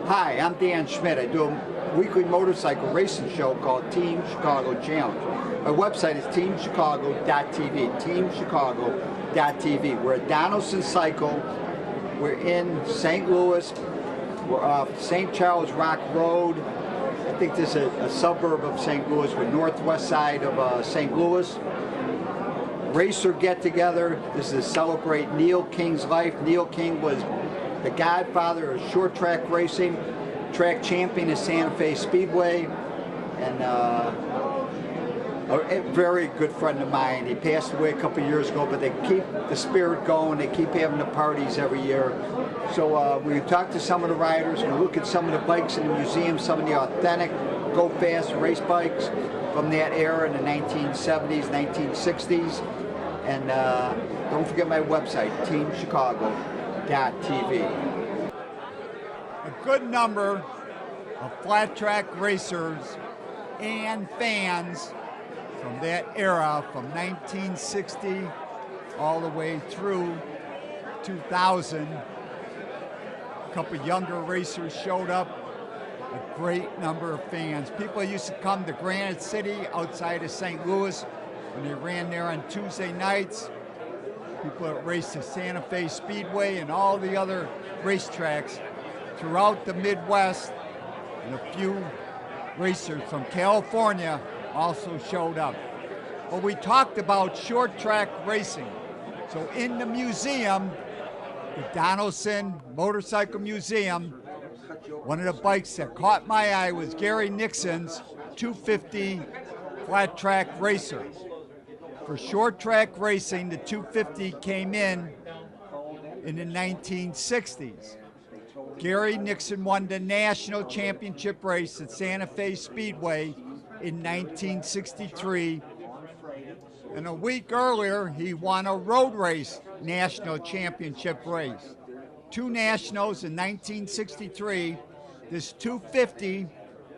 Hi, I'm Dan Schmitt. I do a weekly motorcycle racing show called Team Chicago Challenge. My website is teamchicago.tv, teamchicago.tv. We're at Donelson Cycle. We're in St. Louis. We're off St. Charles Rock Road. I think this is a suburb of St. Louis. We're northwest side of St. Louis. Racer get-together. This is to celebrate Neil King's life. Neil King was the godfather of short track racing, track champion of Santa Fe Speedway, and a very good friend of mine. He passed away a couple years ago, but they keep the spirit going. They keep having the parties every year. So we talked to some of the riders, we look at some of the bikes in the museum, some of the authentic go fast race bikes from that era in the 1970s, 1960s. And don't forget my website, teamchicago.tv. A good number of flat track racers and fans from that era, from 1960 all the way through 2000. A couple younger racers showed up, a great number of fans. People used to come to Granite City outside of St. Louis when they ran there on Tuesday nights. People that raced the Santa Fe Speedway and all the other racetracks throughout the Midwest, and a few racers from California also showed up. But we talked about short track racing. So in the museum, the Donelson Motorcycle Museum, one of the bikes that caught my eye was Gary Nixon's 250 flat track racer. For short track racing, the 250 came in the 1960s. Gary Nixon won the national championship race at Santa Fe Speedway in 1963. And a week earlier, he won a road race national championship race. Two nationals in 1963. This 250,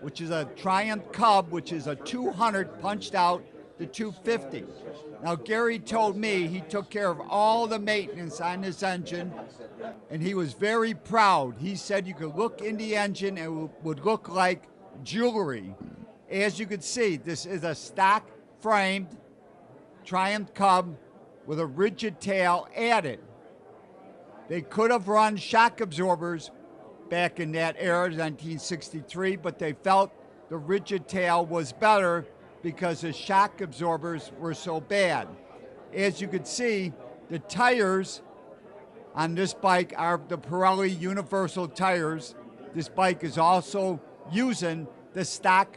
which is a Triumph Cub, which is a 200 punched out the 250. Now, Gary told me he took care of all the maintenance on this engine, and he was very proud. He said you could look in the engine and it would look like jewelry. As you can see, this is a stock framed Triumph Cub with a rigid tail added. They could have run shock absorbers back in that era, 1963, but they felt the rigid tail was better because the shock absorbers were so bad. As you can see, the tires on this bike are the Pirelli Universal tires. This bike is also using the stock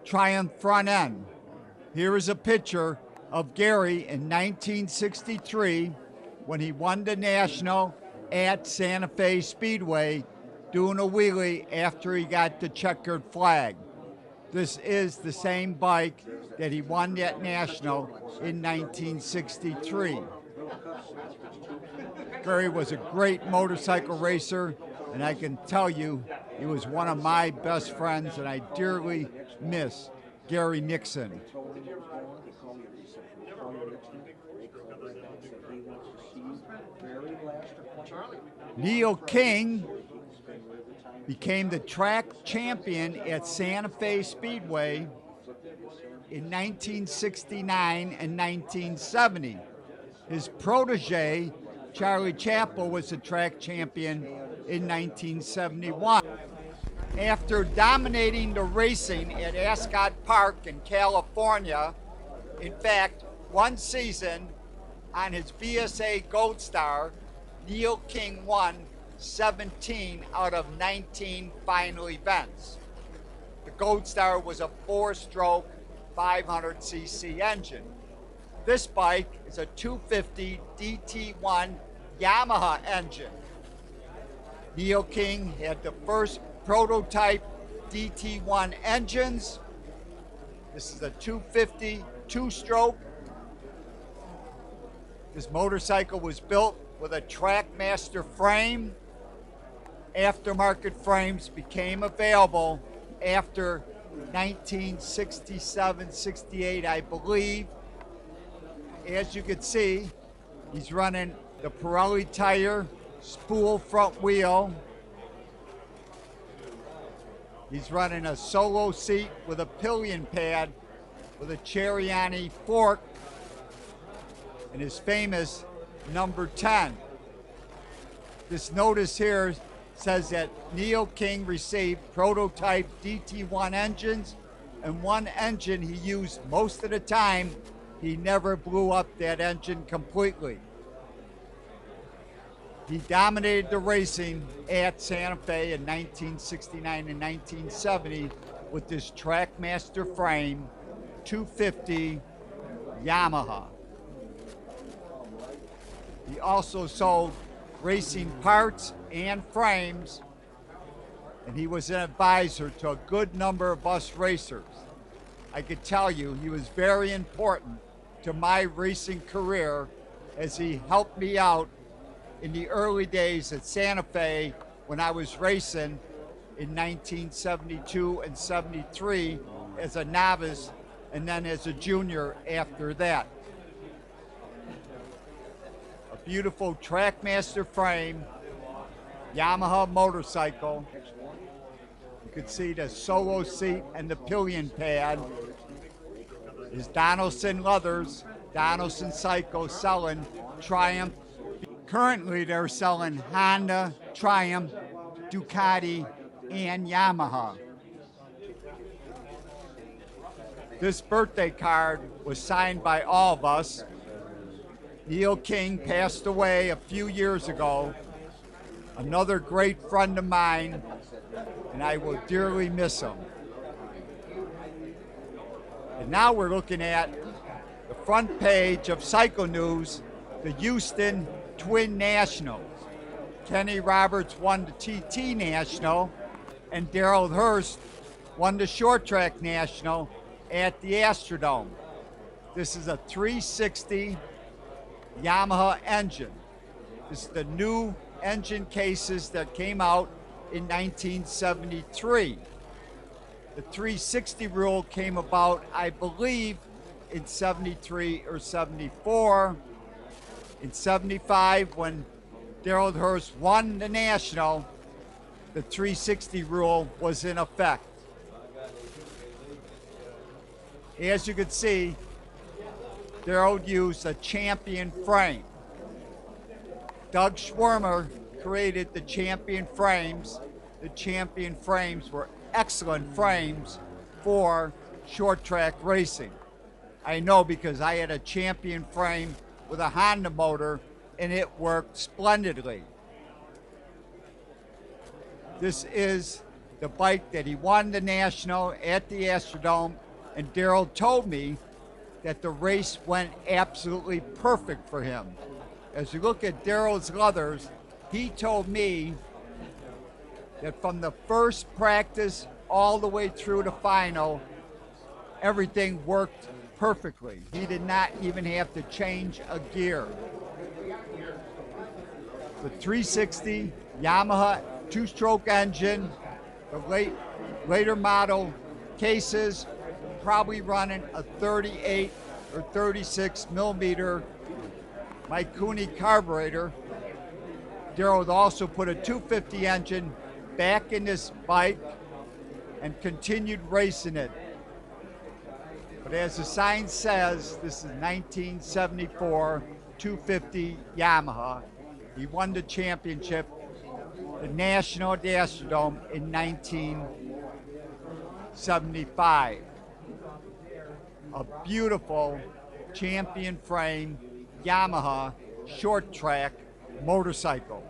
Triumph front end. Here is a picture of Gary in 1963 when he won the national at Santa Fe Speedway doing a wheelie after he got the checkered flag. This is the same bike that he won that national in 1963. Gary was a great motorcycle racer, and I can tell you he was one of my best friends, and I dearly miss Gary Nixon. Neil King became the track champion at Santa Fe Speedway in 1969 and 1970. His protege, Charlie Chappell, was the track champion in 1971. After dominating the racing at Ascot Park in California, in fact, one season on his BSA Gold Star, Neil King won 17 out of 19 final events. The Gold Star was a 4-stroke 500cc engine. This bike is a 250 DT1 Yamaha engine. Neil King had the first prototype DT1 engines. This is a 250 2-stroke. This motorcycle was built with a Trackmaster frame. Aftermarket frames became available after 1967, 68, I believe. As you can see, he's running the Pirelli tire, spool front wheel. He's running a solo seat with a pillion pad with a Cheriani fork and his famous number 10. This notice here says that Neil King received prototype DT1 engines, and one engine he used most of the time. He never blew up that engine completely. He dominated the racing at Santa Fe in 1969 and 1970 with this Trackmaster frame 250 Yamaha. He also sold racing parts and frames, and he was an advisor to a good number of us racers. I could tell you he was very important to my racing career as he helped me out in the early days at Santa Fe when I was racing in 1972 and 73 as a novice and then as a junior after that. A beautiful Trackmaster frame, Yamaha motorcycle. You can see the solo seat and the pillion pad. His Donelson leathers, Donelson Cycle selling Triumph. Currently they're selling Honda, Triumph, Ducati, and Yamaha. This birthday card was signed by all of us. Neil King passed away a few years ago. Another great friend of mine, and I will dearly miss him. And now we're looking at the front page of Cycle News, the Houston Twin Nationals. Kenny Roberts won the TT National, and Darrell Hurst won the Short Track National at the Astrodome. This is a 360 Yamaha engine. This is the new engine cases that came out in 1973. The 360 rule came about, I believe, in 73 or 74. In 75, when Darrell Hurst won the National, the 360 rule was in effect. As you can see, Darrell used a champion frame. Doug Schwirmer created the champion frames. The champion frames were excellent frames for short track racing. I know because I had a champion frame with a Honda motor and it worked splendidly. This is the bike that he won the National at the Astrodome, and Darrell told me that the race went absolutely perfect for him. As you look at Darrell's leathers, he told me that from the first practice all the way through the final, everything worked perfectly. He did not even have to change a gear. The 360 Yamaha two-stroke engine, the later model cases, probably running a 38 or 36 millimeter Mikuni carburetor. Darrell also put a 250 engine back in this bike and continued racing it. But as the sign says, this is 1974 250 Yamaha. He won the championship, the National at the Astrodome, in 1975. A beautiful champion frame Yamaha short track motorcycle.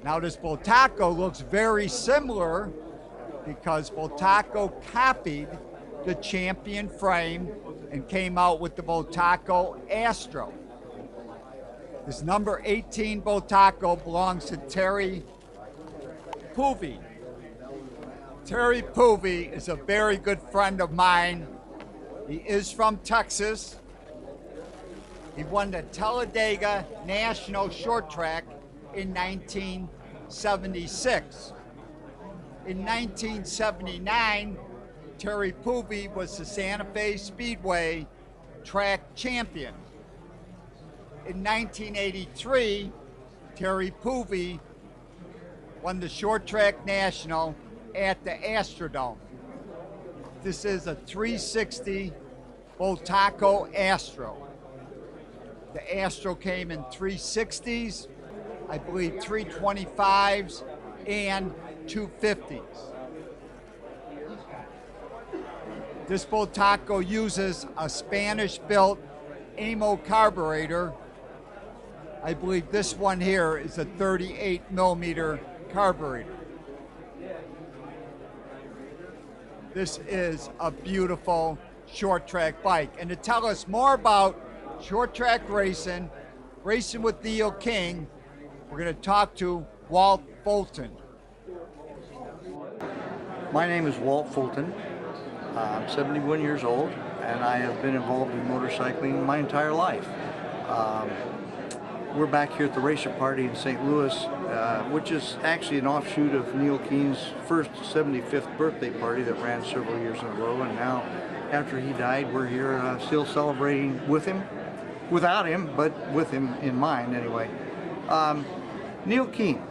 Now this Bultaco looks very similar because Bultaco copied the champion frame and came out with the Bultaco Astro. This number 18 Bultaco belongs to Terry Poopy. Terry Poopy is a very good friend of mine. He is from Texas. He won the Talladega National Short Track in 1976. In 1979, Terry Poopy was the Santa Fe Speedway track champion. In 1983, Terry Poopy won the Short Track National at the Astrodome. This is a 360 Voltaco Astro. The Astro came in 360s, I believe 325s, and 250s. This Voltaco uses a Spanish-built AMO carburetor. I believe this one here is a 38 millimeter carburetor. This is a beautiful short track bike. And to tell us more about short track racing, racing with Neil King, we're going to talk to Walt Fulton. My name is Walt Fulton. I'm 71 years old, and I have been involved in motorcycling my entire life. We're back here at the Racer Party in St. Louis, which is actually an offshoot of Neil Keen's first 75th birthday party that ran several years in a row, and now, after he died, we're here still celebrating with him, without him, but with him in mind anyway. Neil Keen.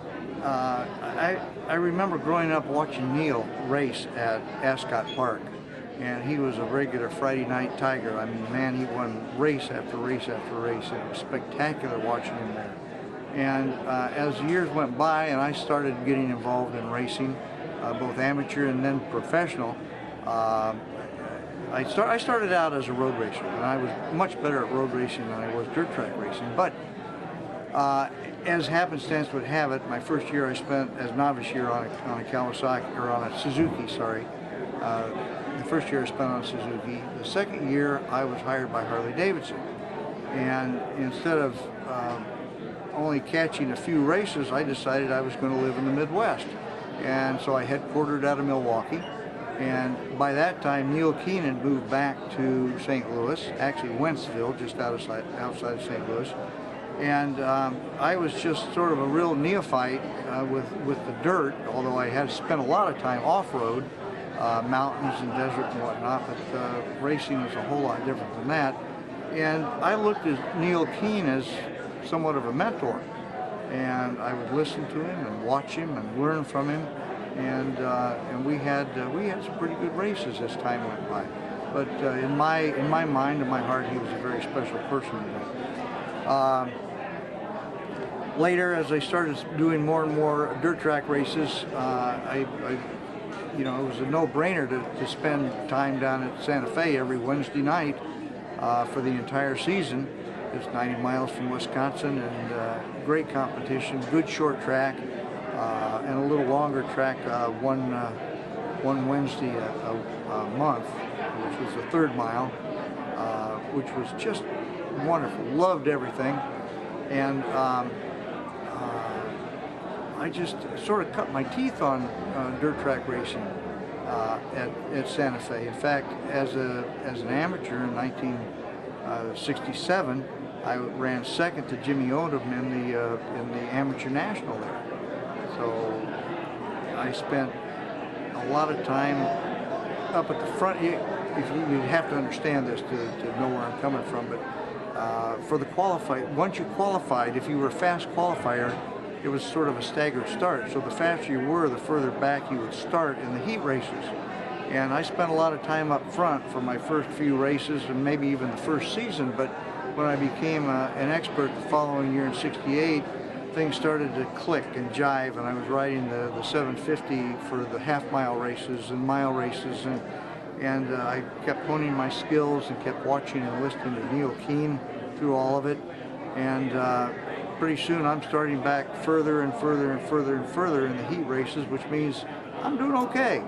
I remember growing up watching Neil race at Ascot Park, and he was a regular Friday night tiger. I mean, man, he won race after race after race, and it was spectacular watching him there. And as the years went by and I started getting involved in racing, both amateur and then professional, I started out as a road racer, and I was much better at road racing than I was dirt track racing. But as happenstance would have it, my first year I spent as novice year on a Kawasaki, or on a Suzuki, sorry. The first year I spent on Suzuki. The second year I was hired by Harley Davidson. And instead of only catching a few races, I decided I was going to live in the Midwest. And so I headquartered out of Milwaukee. And by that time, Neil Keen had moved back to St. Louis, actually Wentzville, just outside of St. Louis. And I was just sort of a real neophyte with the dirt, although I had spent a lot of time off-road, mountains and desert and whatnot, but racing is a whole lot different than that. And I looked at Neil Keen as somewhat of a mentor, and I would listen to him and watch him and learn from him, and we had some pretty good races as time went by. But in my mind and my heart, he was a very special person to me. Later, as I started doing more and more dirt track races, it was a no-brainer to spend time down at Santa Fe every Wednesday night for the entire season. It's 90 miles from Wisconsin, and great competition, good short track, and a little longer track one Wednesday a month, which was the 3rd mile, which was just wonderful. Loved everything, and I just sort of cut my teeth on dirt track racing at Santa Fe. In fact, as an amateur in 1967, I ran second to Jimmy Odom in the amateur national there. So I spent a lot of time up at the front. You'd have to understand this to know where I'm coming from, but for the qualified, once you qualified, if you were a fast qualifier, it was sort of a staggered start. So the faster you were, the further back you would start in the heat races. And I spent a lot of time up front for my first few races and maybe even the first season, but when I became an expert the following year in '68, things started to click and jive, and I was riding the 750 for the half-mile races and mile races, and I kept honing my skills and kept watching and listening to Neil Keen through all of it. And pretty soon I'm starting back further and further and further and further in the heat races, which means I'm doing okay.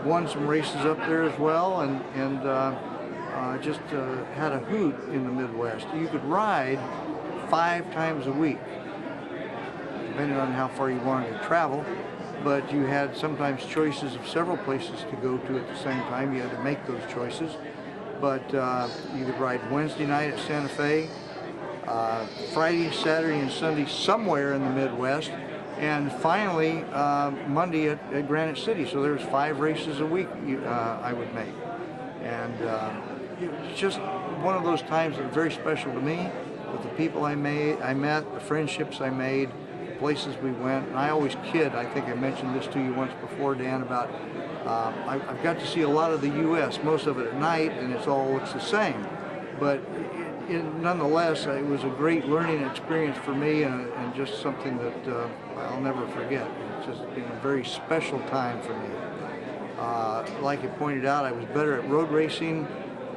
Won some races up there as well, and just had a hoot in the Midwest. You could ride 5 times a week, depending on how far you wanted to travel, but you had sometimes choices of several places to go to at the same time. You had to make those choices, but you could ride Wednesday night at Santa Fe, Friday, Saturday, and Sunday somewhere in the Midwest, and finally Monday at Granite City. So there's 5 races a week I would make, and it was just one of those times that were very special to me, with the people I met, the friendships I made, places we went. And I always kid, I think I mentioned this to you once before, Dan, about I've got to see a lot of the U.S., most of it at night, and it all looks the same. But nonetheless, it was a great learning experience for me, and just something that I'll never forget. It's just been a very special time for me. Like you pointed out, I was better at road racing.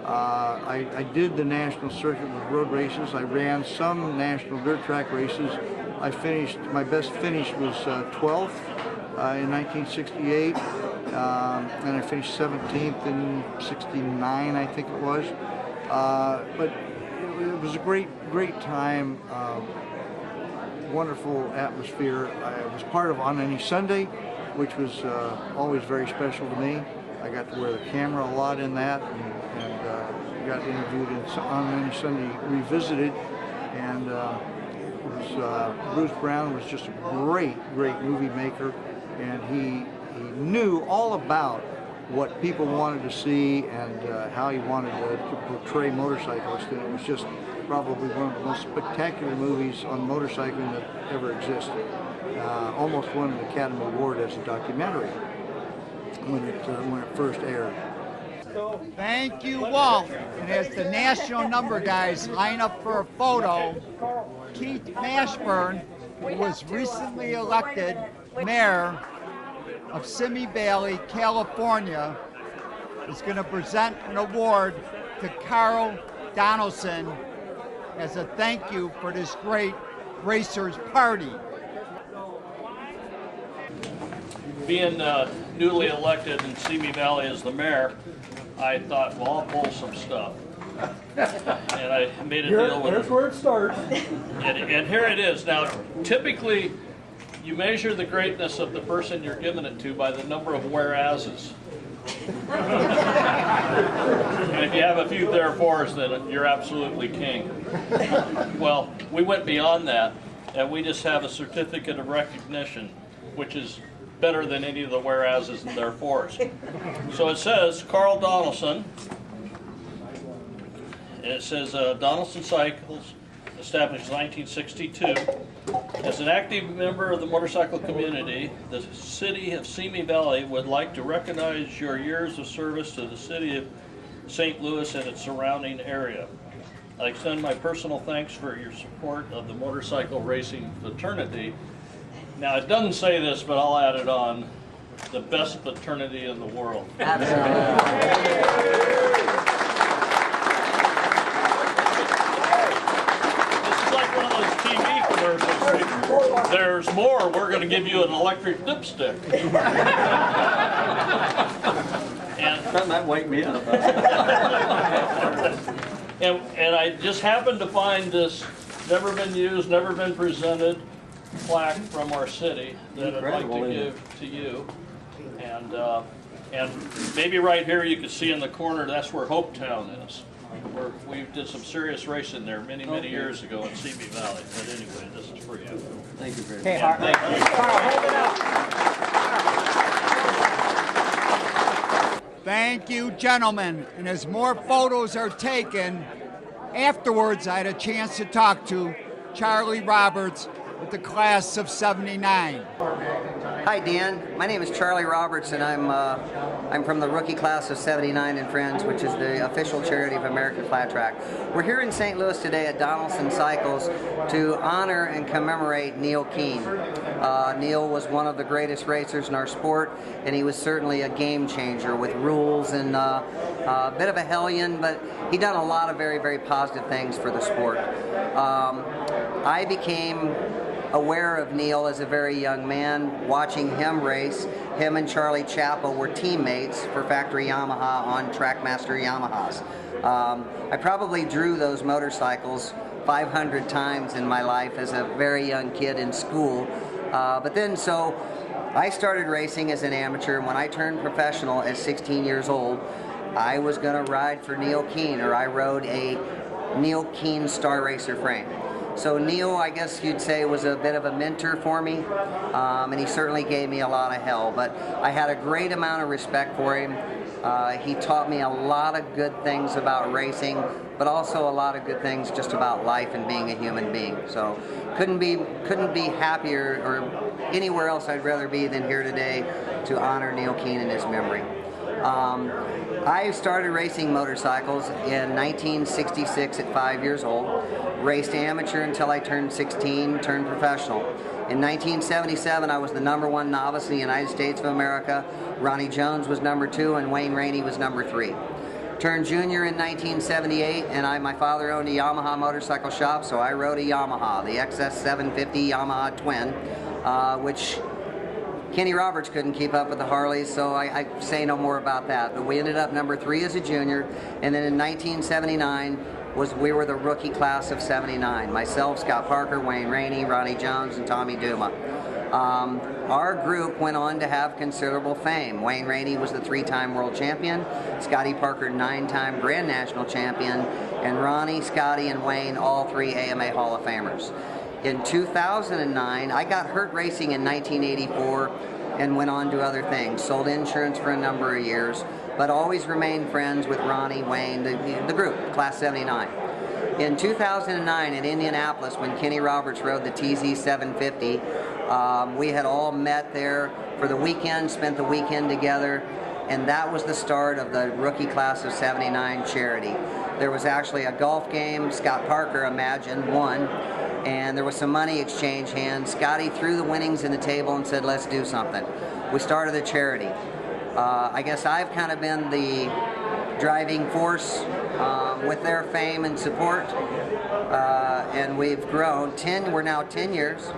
I did the national circuit with road races. I ran some national dirt track races. I finished, my best finish was 12th in 1968, and I finished 17th in 69, I think it was. But it was a great time, wonderful atmosphere. I was part of On Any Sunday, which was always very special to me. I got to wear the camera a lot in that, and got interviewed in On Any Sunday Revisited, and Bruce Brown was just a great movie maker, and he knew all about what people wanted to see and how he wanted to portray motorcyclists, and it was just probably one of the most spectacular movies on motorcycling that ever existed. Almost won an Academy Award as a documentary when it first aired. Thank you, Walt. And as the national number guys line up for a photo, Keith Mashburn, who was recently elected mayor of Simi Valley, California, is going to present an award to Carl Donelson as a thank you for this great racers party. Being newly elected in Simi Valley as the mayor, I thought, well, I'll pull some stuff. And I made a deal with Here's where it starts. and here it is. Now, typically, you measure the greatness of the person you're giving it to by the number of whereases. And if you have a few therefores, then you're absolutely king. Well, we went beyond that, and we just have a certificate of recognition, which is better than any of the whereases and therefores. So it says Carl Donelson, and it says Donelson Cycles, established in 1962. As an active member of the motorcycle community, the city of Simi Valley would like to recognize your years of service to the city of St. Louis and its surrounding area. I extend my personal thanks for your support of the motorcycle racing fraternity. Now, it doesn't say this, but I'll add it on. The best fraternity in the world. There's more, we're going to give you an electric dipstick. And That might wake me up. and I just happened to find this never been used, never been presented plaque from our city that I'd like to give to you. And maybe right here you can see in the corner, that's where Hopetown is. We did some serious racing there many years ago in Simi Valley. But anyway, this is for you. Thank you very much. Hey, thank you. Carl, hold it up. Thank you, gentlemen. And as more photos are taken, afterwards I had a chance to talk to Charlie Roberts with the class of '79. Hi, Dan. My name is Charlie Roberts, and I'm from the rookie class of '79 and Friends, which is the official charity of American FlatTrack. We're here in St. Louis today at Donelson Cycles to honor and commemorate Neil Keene. Neil was one of the greatest racers in our sport, and he was certainly a game changer with rules and a bit of a hellion, but he done a lot of very positive things for the sport. I became aware of Neil as a very young man, watching him race. Him and Charlie Chappell were teammates for Factory Yamaha on Trackmaster Yamahas. I probably drew those motorcycles 500 times in my life as a very young kid in school. So I started racing as an amateur, and when I turned professional at 16 years old, I was going to ride for Neil Keene, or I rode a Neil Keene Star Racer frame. So Neil, I guess you'd say, was a bit of a mentor for me, and he certainly gave me a lot of hell, but I had a great amount of respect for him. He taught me a lot of good things about racing, but also a lot of good things just about life and being a human being. So couldn't be happier or anywhere else I'd rather be than here today to honor Neil Keane in his memory. I started racing motorcycles in 1966 at 5 years old, raced amateur until I turned 16, turned professional. In 1977, I was the #1 novice in the United States of America. Ronnie Jones was #2 and Wayne Rainey was #3. Turned junior in 1978, and my father owned a Yamaha motorcycle shop, so I rode a Yamaha, the XS 750 Yamaha Twin, which Kenny Roberts couldn't keep up with the Harleys, so I say no more about that. But we ended up #3 as a junior, and then in 1979 we were the rookie class of '79. Myself, Scott Parker, Wayne Rainey, Ronnie Jones, and Tommy Duma. Our group went on to have considerable fame. Wayne Rainey was the 3-time world champion, Scotty Parker 9-time Grand National champion, and Ronnie, Scotty, and Wayne, all 3 AMA Hall of Famers. In 2009, I got hurt racing in 1984 and went on to other things. Sold insurance for a number of years, but always remained friends with Ronnie, Wayne, the group, Class 79. In 2009 in Indianapolis, when Kenny Roberts rode the TZ 750, we had all met there for the weekend, spent the weekend together, and that was the start of the rookie class of '79 charity. There was actually a golf game. Scott Parker, imagine, won, and there was some money exchange hands. Scotty threw the winnings in the table and said, let's do something. We started a charity. I guess I've kind of been the driving force with their fame and support, and we've grown. We're now 10 years,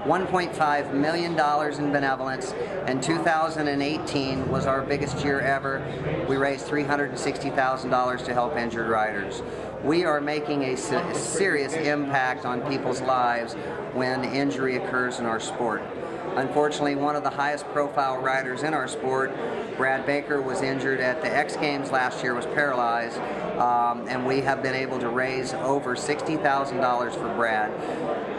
$1.5 million in benevolence, and 2018 was our biggest year ever. We raised $360,000 to help injured riders. We are making a serious impact on people's lives when injury occurs in our sport. Unfortunately, one of the highest profile riders in our sport, Brad Baker, was injured at the X Games last year, was paralyzed, and we have been able to raise over $60,000 for Brad.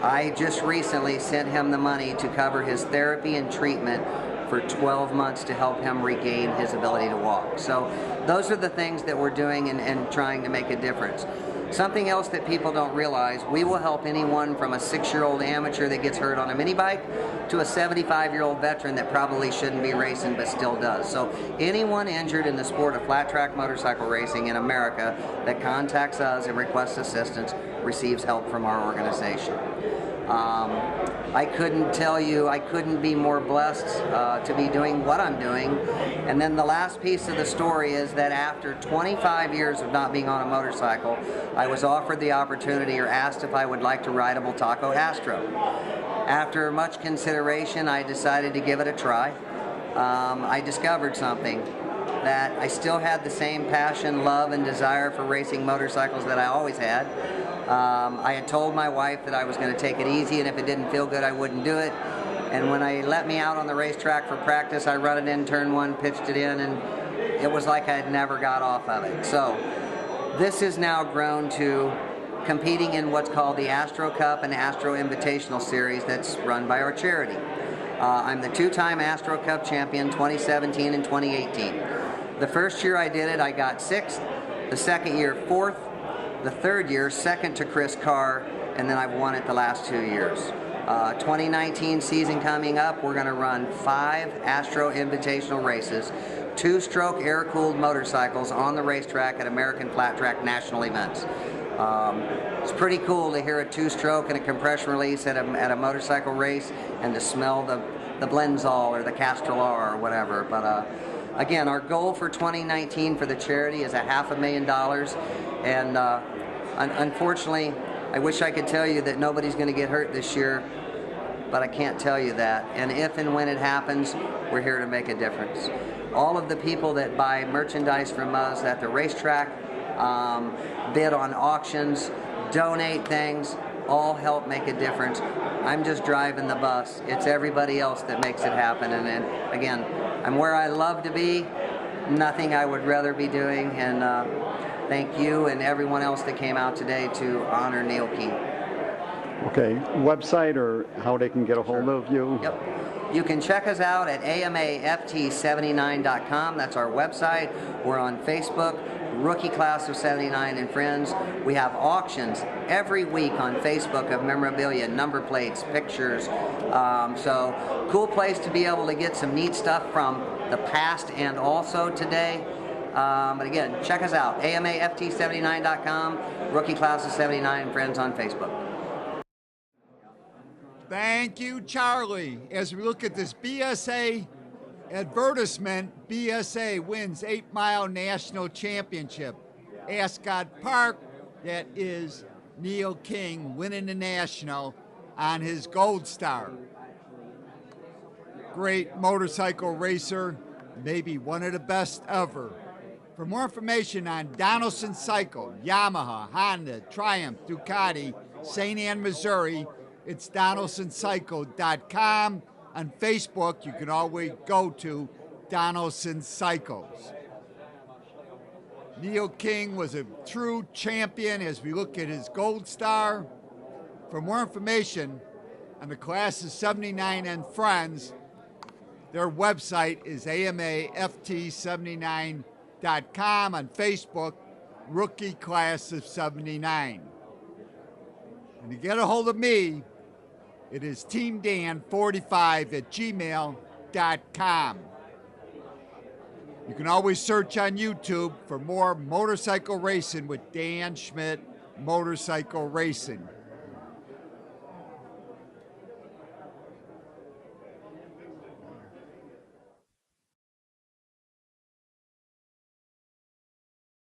I just recently sent him the money to cover his therapy and treatment for 12 months to help him regain his ability to walk. So those are the things that we're doing and trying to make a difference. Something else that people don't realize, we will help anyone from a 6-year-old amateur that gets hurt on a mini bike to a 75-year-old veteran that probably shouldn't be racing but still does. So anyone injured in the sport of flat track motorcycle racing in America that contacts us and requests assistance receives help from our organization. I couldn't tell you, I couldn't be more blessed to be doing what I'm doing. And then the last piece of the story is that after 25 years of not being on a motorcycle, I was offered the opportunity or asked if I would like to ride a Bultaco Astro. After much consideration, I decided to give it a try. I discovered something, that I still had the same passion, love, and desire for racing motorcycles that I always had. I had told my wife that I was going to take it easy, and if it didn't feel good, I wouldn't do it. And when I let me out on the racetrack for practice, I run it in turn 1, pitched it in, and it was like I had never got off of it. So this has now grown to competing in what's called the Astro Cup and Astro Invitational Series that's run by our charity. I'm the 2-time Astro Cup champion, 2017 and 2018. The first year I did it, I got 6th. The second year, 4th. The third year, 2nd to Chris Carr, and then I've won it the last 2 years. 2019 season coming up, we're going to run 5 Astro Invitational races, 2-stroke air-cooled motorcycles on the racetrack at American Flat Track national events. It's pretty cool to hear a 2-stroke and a compression release at a motorcycle race and to smell the Blenzol or the Castrol R or whatever. But again, our goal for 2019 for the charity is $500,000, and unfortunately, I wish I could tell you that nobody's going to get hurt this year, but I can't tell you that. And if and when it happens, we're here to make a difference. All of the people that buy merchandise from us at the racetrack, bid on auctions, donate things, all help make a difference. I'm just driving the bus. It's everybody else that makes it happen. And again, I'm where I love to be. Nothing I would rather be doing. And thank you and everyone else that came out today to honor Neil Keane. Okay, website or how they can get a hold of you? Yep. You can check us out at amaft79.com. That's our website. We're on Facebook, Rookie Class of 79 and Friends. We have auctions every week on Facebook of memorabilia, number plates, pictures. So cool place to be able to get some neat stuff from the past and also today. But again, check us out, amaft79.com, Rookie Class of 79 and Friends on Facebook. Thank you, Charlie. As we look at this BSA advertisement, BSA wins 8-mile national championship. Ascot Park, that is Neil King winning the national on his Gold Star. Great motorcycle racer, maybe one of the best ever. For more information on Donelson Cycle, Yamaha, Honda, Triumph, Ducati, St. Anne, Missouri, it's DonelsonCycle.com. On Facebook, you can always go to Donelson Cycles. Neil King was a true champion as we look at his Gold Star. For more information on the class of 79 and Friends, their website is amaft79.com. On Facebook, Rookie Class of 79. And to get a hold of me, it is teamdan45@gmail.com. You can always search on YouTube for more motorcycle racing with Dan Schmitt Motorcycle Racing.